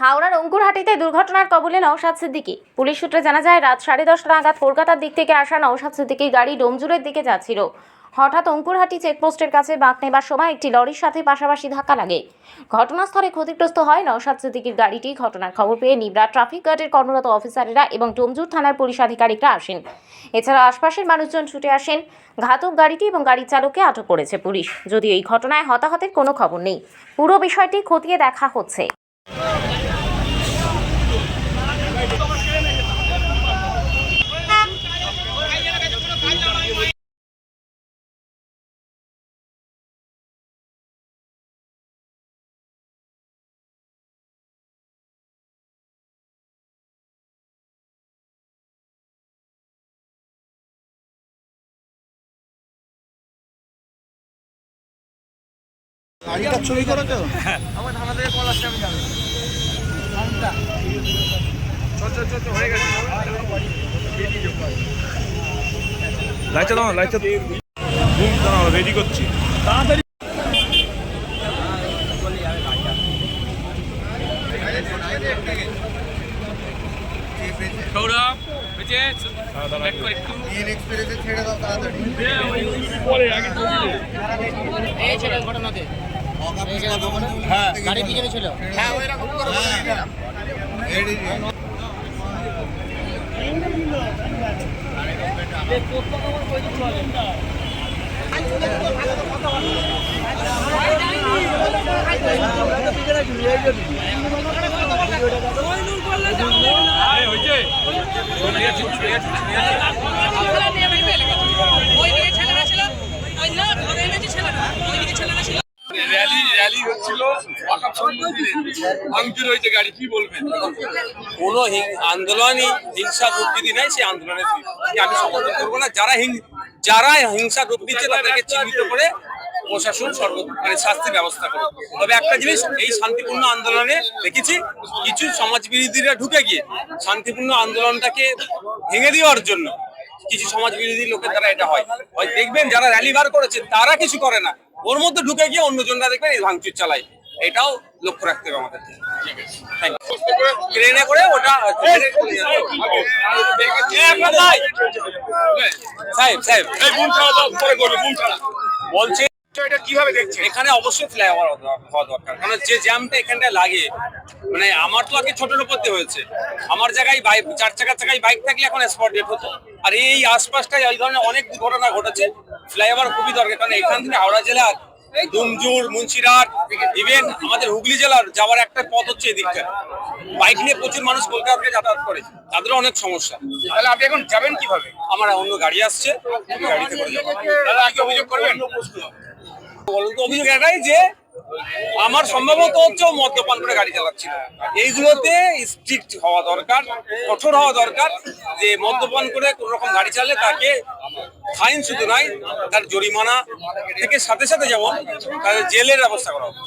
হাওড়ার অঙ্কুরহাটিতে দুর্ঘটনার কবলে নওশাদ সিদ্দিকী। পুলিশ সূত্রে জানা যায়, রাত 10:30 নাগাদ কলকাতার দিক থেকে আসা নওশাদ সিদ্দিকীর গাড়ি ডোমজুরের দিকে যাচ্ছিল। হঠাৎ অঙ্কুরহাটি চেকপোস্টের কাছে বাঁক নেবার সময় একটি লরির সাথে পাশাপাশি ধাক্কা লাগে। ঘটনাস্থলে ক্ষতিগ্রস্ত হয় নওশাদ সিদ্দিকীর গাড়িটি। ঘটনার খবর পেয়ে নিবরা ট্রাফিক গার্ডের কর্মরত অফিসারেরা এবং ডোমজুর থানার পুলিশ আধিকারিকরা আসেন। এছাড়া আশপাশের মানুষজন ছুটে আসেন। ঘাতক গাড়িটি এবং গাড়ির চালককে আটক করেছে পুলিশ। যদিও এই ঘটনায় হতাহতের কোনো খবর নেই। পুরো বিষয়টি খতিয়ে দেখা হচ্ছে। গাড়িটা চুরি করেছো? আমার থানা থেকে কল আসছে, আমি যাবো। চল হয়ে গেছে। লাইটটা দাও, লাইটটা দাও, রেডি করছি তাড়াতাড়ি। সৌরভ বেঁচে ব্যাক করে একটু ছেড়ে দাও তাড়াতাড়ি। পরে আগে এই ছিল ঘটনাতে। হ্যাঁ, গাড়ি পিছনে ছিল। হ্যাঁ ওই রকম করো। র্যালি হচ্ছিল, ভাঙচুর হয়েছে গাড়ি, কি বলবেন? কোনো আন্দোলনই হিংসার রূপ যদি নেয়, সেই আন্দোলনের আমি সমর্থন করবো না। যারা হিংসার রূপ দিচ্ছে তাদেরকে চিহ্নিত করে প্রশাসন মানে শাস্তির ব্যবস্থা করে। তবে একটা জিনিস, এই শান্তিপূর্ণ আন্দোলনে দেখেছি কিছু সমাজ বিরোধীরা ঢুকে গিয়ে শান্তিপূর্ণ আন্দোলনটাকে ভেঙে দেওয়ার জন্য কিছু সমাজ বিরোধী লোকের দ্বারা এটা হয়। দেখবেন যারা র্যালি বার করেছে তারা কিছু করে না, ওর মধ্যে ঢুকে গিয়ে অন্যজনরা দেখবেন এই ভাঙচুর চালায়। এটাও লক্ষ্য রাখতে হবে আমাদের। ট্রেনে করে ওটা বলছে কিভাবে দেখছেন? এখানে অবশ্যই ফ্লাইওভার হওয়া দরকার, কারণ যে জ্যামটা এখানটায় লাগে, মানে আমার তো আগে ছোটের উপর দিয়ে হয়েছে, আমার জায়গায় বাইক, 4 চাকার জায়গায় বাইক থাকলে এখন স্পট ডেট হতো। আর এই আশপাশটায় এই ধরনের অনেক দুর্ঘটনা ঘটেছে। ফ্লাইওভার খুবই দরকার, কারণ এখান থেকে হাওড়া জেলার ডুমজুর, মুন্সিরহাট, ইভেন আমাদের হুগলি জেলার যাওয়ার একটা পথ হচ্ছে এদিকটা। বাইক নিয়ে প্রচুর মানুষ কলকাতাকে যাতায়াত করে, তাদেরও অনেক সমস্যা। তাহলে আপনি এখন যাবেন কিভাবে? আমার অন্য গাড়ি আসছে, গাড়িতে করে যাবো। তাহলে আগে অভিযোগ করবেন? অভিযোগ এটাই যে আমার সম্ভবত হচ্ছে মদ্যপান করে গাড়ি চালাচ্ছিল। এইগুলোতে স্ট্রিক্ট হওয়া দরকার, কঠোর হওয়া দরকার, যে মদ্যপান করে কোন রকম গাড়ি চালালে তাকে ফাইন শুধু নয়, তার জরিমানা থেকে সাথে সাথে যেমন তাদের জেলের ব্যবস্থা করা হবে।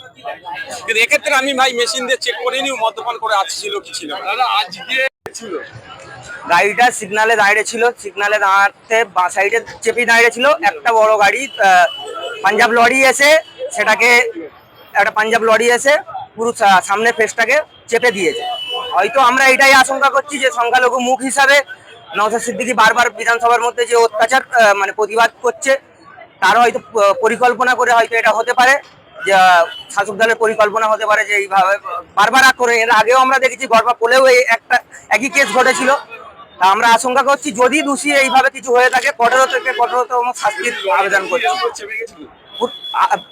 কিন্তু এক্ষেত্রে আমি ভাই মেশিন দিয়ে চেক করে নিও মদ্যপান করে আসছিল কি ছিল। দাদা আজকে ছিল গাড়িটা সিগনালে দাঁড়িয়ে ছিল, সিগনালে দাঁড়াতে বাঁ সাইডে চেপে দাঁড়িয়ে ছিল একটা বড় গাড়ি, পাঞ্জাব লরি এসে সেটাকে, একটা পাঞ্জাব লরি এসে পুরো সামনে ফেসটাকে চেপে দিয়েছে। হয়তো আমরা এটাই আশঙ্কা করছি যে সংখ্যালঘু মুখ হিসাবে নওশাদ সিদ্দিকী বারবার বিধানসভার মধ্যে যে অত্যাচার মানে প্রতিবাদ করছে, তার হয়তো পরিকল্পনা করে হয়তো এটা হতে পারে, যে শাসক দলের পরিকল্পনা হতে পারে যে এইভাবে বারবার করে। এর আগেও আমরা দেখেছি গড়পা পোলেও একই কেস ঘটেছিল। তা আমরা আশঙ্কা করছি যদি দোষী এইভাবে কিছু হয়ে থাকে, কঠোর থেকে কঠোরতম শাস্তির আবেদন করছি।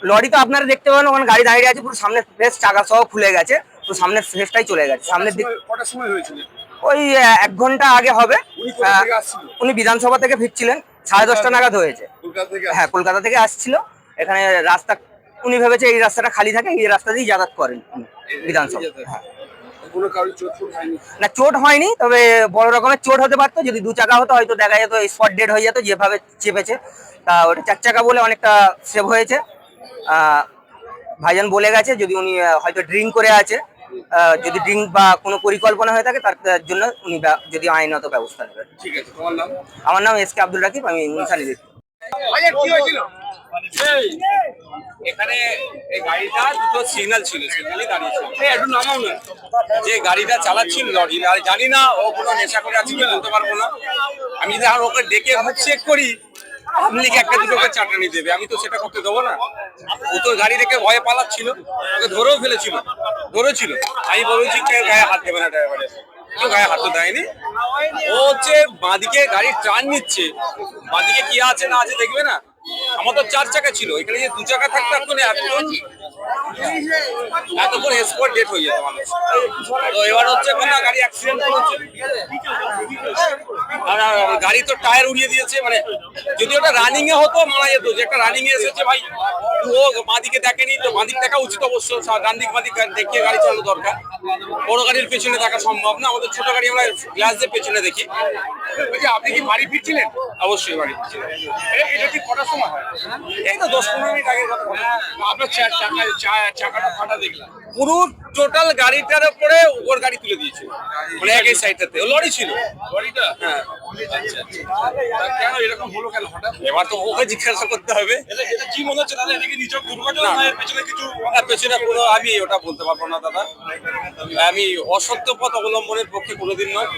লরি তো আপনারা দেখতে পাবেন, ওখানে গাড়ি দাঁড়িয়ে আছে, পুরো সামনের ফেস চাকা সহ খুলে গেছে, পুরো সামনের ফেসটাই চলে গেছে সামনের দিক। কটার সময় হয়েছিল? ওই 1 ঘন্টা আগে হবে। উনি বিধানসভা থেকে ফিরছিলেন, 10:30 নাগাদ হয়েছে। হ্যাঁ, কলকাতা থেকে আসছিল। এখানে রাস্তা উনি ভেবেছে এই রাস্তাটা খালি থাকে, এই রাস্তা দিয়েই যাতায়াত করেন বিধানসভা। হ্যাঁ, না চোট হয়নি, তবে বড় রকমের চোট হতে পারতো। যদি 2 চাকা হতো হয়তো দেখা যেত স্পট ডেড হয়ে যেত, যেভাবে চেপেছে। তা ওটা 4 চাকা বলে অনেকটা সেভ হয়েছে। ভাইজান বলে গেছে যদি উনি হয়তো ড্রিঙ্ক করে আছে, যদি ড্রিঙ্ক বা কোনো পরিকল্পনা হয়ে থাকে তার জন্য উনি যদি আইনত ব্যবস্থা নেবেন। ঠিক আছে, তোমার নাম? আমার নাম এস কে আব্দুল রাকিব, আমি মুনসানি। ভাইয়া কি হয়েছিল? এখানে এই গাড়িটা দুটো সিগন্যাল ছিল, সিগন্যালই দাঁড়িয়েছিল। একটু নামাও না। যে গাড়িটা চালাচ্ছিল লরি, আর জানি না ও কোনো নেশা করে আছে কি বলতে পারবো না। আমি যদি আর ওকে ডেকে মুখ চেক করি, আপনি কি একটা দুটো করে চাটানি দেবে, আমি তো সেটা করতে দেবো না। ও তো গাড়ি রেখে ভয়ে পালাচ্ছিল, ওকে ধরেও ফেলেছিল, ধরেছিল। আমি বলেছি কেউ গায়ে হাত দেবে না ড্রাইভারের, কেউ গায়ে হাত তো দেয়নি। ও হচ্ছে বাঁদিকে গাড়ি টার্ন নিচ্ছে, বাঁদিকে কি আছে না আছে দেখবে না। আমার তো 4 চাকা ছিল, এখানে যে 2 চাকা থাকতো এতক্ষণ স্পট ডেট হয়ে যেত মানুষ। তো এবার হচ্ছে না গাড়ি অ্যাক্সিডেন্ট করেছে, আর গাড়ি তো টায়ার উড়িয়ে দিয়েছে। মানে যদি ওটা রানিং এ হতো মারা যেত, যে একটা রানিং এ এসেছে ভাই, ও বাঁদিকে দেখেনি, তো বাঁদিক দেখা উচিত অবশ্য, ডান দিক বাঁদিক দেখিয়ে গাড়ি চালানো দরকার। বড় গাড়ির পেছনে দেখা সম্ভব না, আমাদের ছোট গাড়ি আমরা গ্লাস দিয়ে পেছনে দেখি। বলছি আপনি কি বাড়ি ফিরছিলেন? অবশ্যই বাড়ি ফিরছিলাম। এটা ঠিক কটার সময় হয়? এই তো 10-15 মিনিট আগের কথা। আপনার চাকাটা ফাটা দেখলাম। পুরো টোটাল গাড়িটার উপরে ওর গাড়ি তুলে দিয়েছে, মানে একই সাইডটাতে ও লরি ছিল। লরিটা? হ্যাঁ, তা কেন এরকম হলো কেন হঠাৎ? এবার তো ওকে জিজ্ঞাসা করতে হবে। এটা কি মনে হচ্ছে দাদা? এটা কি নিছক দুর্ঘটনা না এর পেছনে কিছু? পেছনে পুরো আমি ওটা বলতে পারবো না দাদা, আমি অসত্য পথ অবলম্বনের পক্ষে কোনোদিন নয়।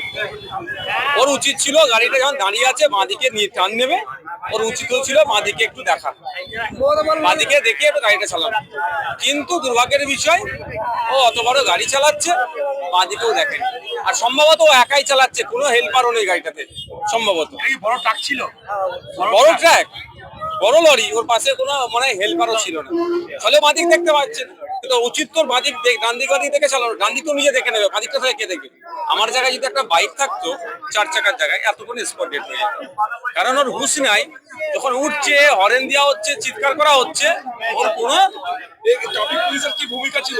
ওর উচিত ছিল গাড়িটা যখন দাঁড়িয়ে আছে বাঁদিকে নিয়ে টান নেবে, ওর উচিত ছিল বাঁদিকে একটু দেখা, বাঁদিকে দেখে একটু গাড়িটা চালানো। কিন্তু দুর্ভাগ্যের বিষয়, ও অত বড় গাড়ি চালাচ্ছে বাঁদিকেও দেখেনি, আর সম্ভবত ও একাই চালাচ্ছে, কোনো হেল্পারও নেই গাড়িটাতে সম্ভবত। এটা কি বড় ট্রাক ছিল? বড় ট্রাক, বড় লরি, ওর পাশে কোনো মানে হেল্পারও ছিল না, ফলে বাঁদিক দেখতে পাচ্ছেন। কিন্তু উচিত তোর বাঁদিক ডান দিক বাঁদিক দেখে চালানো, ডান দিক তো নিজে দেখে নেবে, বাঁদিকটা থেকে কে দেখবে। আমার জায়গায় যদি একটা বাইক থাকতো 4 চাকার জায়গায়, এতক্ষণ স্পট ডেট হয়ে যেত। কারণ ওর হুঁশ নাই, যখন উঠছে হরেন দেওয়া হচ্ছে, চিৎকার করা হচ্ছে, ওর কোনো ট্রাফিক পুলিশের কি ভূমিকা ছিল?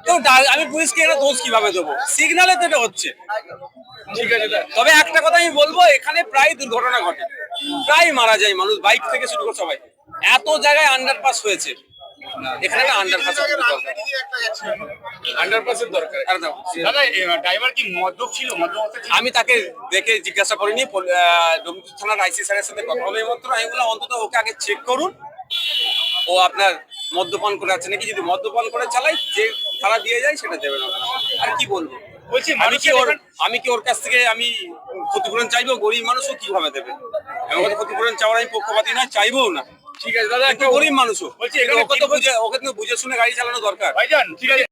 তো আমি পুলিশকে এটা দোষ কিভাবে দেবো, সিগন্যালে তো এটা হচ্ছে। ঠিক আছে দাদা। তবে একটা কথা আমি বলবো, এখানে প্রায় দুর্ঘটনা ঘটে, প্রায় মারা যায় মানুষ, বাইক থেকে শুরু করে সবাই। এত জায়গায় আন্ডারপাস হয়েছে, এখানে একটা আন্ডারপাস আন্ডারপাসের দরকার। একদম। দাদা ড্রাইভার কি মদ্যপ ছিল? মদ্যপ আমি তাকে দেখে জিজ্ঞাসা করিনি, ডোমজুর থানার আইসি স্যারের সাথে কথা হবে মাত্র। আমি বললাম অন্তত ওকে আগে চেক করুন, ও আপনার মদ্যপান করে আছে নাকি। যদি মদ্যপান করে চালাই, যে থানা দিয়ে যায় সেটা দেবে না। আর কি বলবো, বলছি আমি কি ওর কাছ থেকে আমি ক্ষতিপূরণ চাইবো? গরিব মানুষও কিভাবে দেবে? আমি ওকে ক্ষতিপূরণ চাওয়ার আমি পক্ষপাতী নয়, চাইবো না। ঠিক আছে দাদা, একটু গরিব মানুষও বলছি কিন্তু এখানে ওকে তো বুঝে শুনে গাড়ি চালানো দরকার। ভাইজান ঠিক আছে।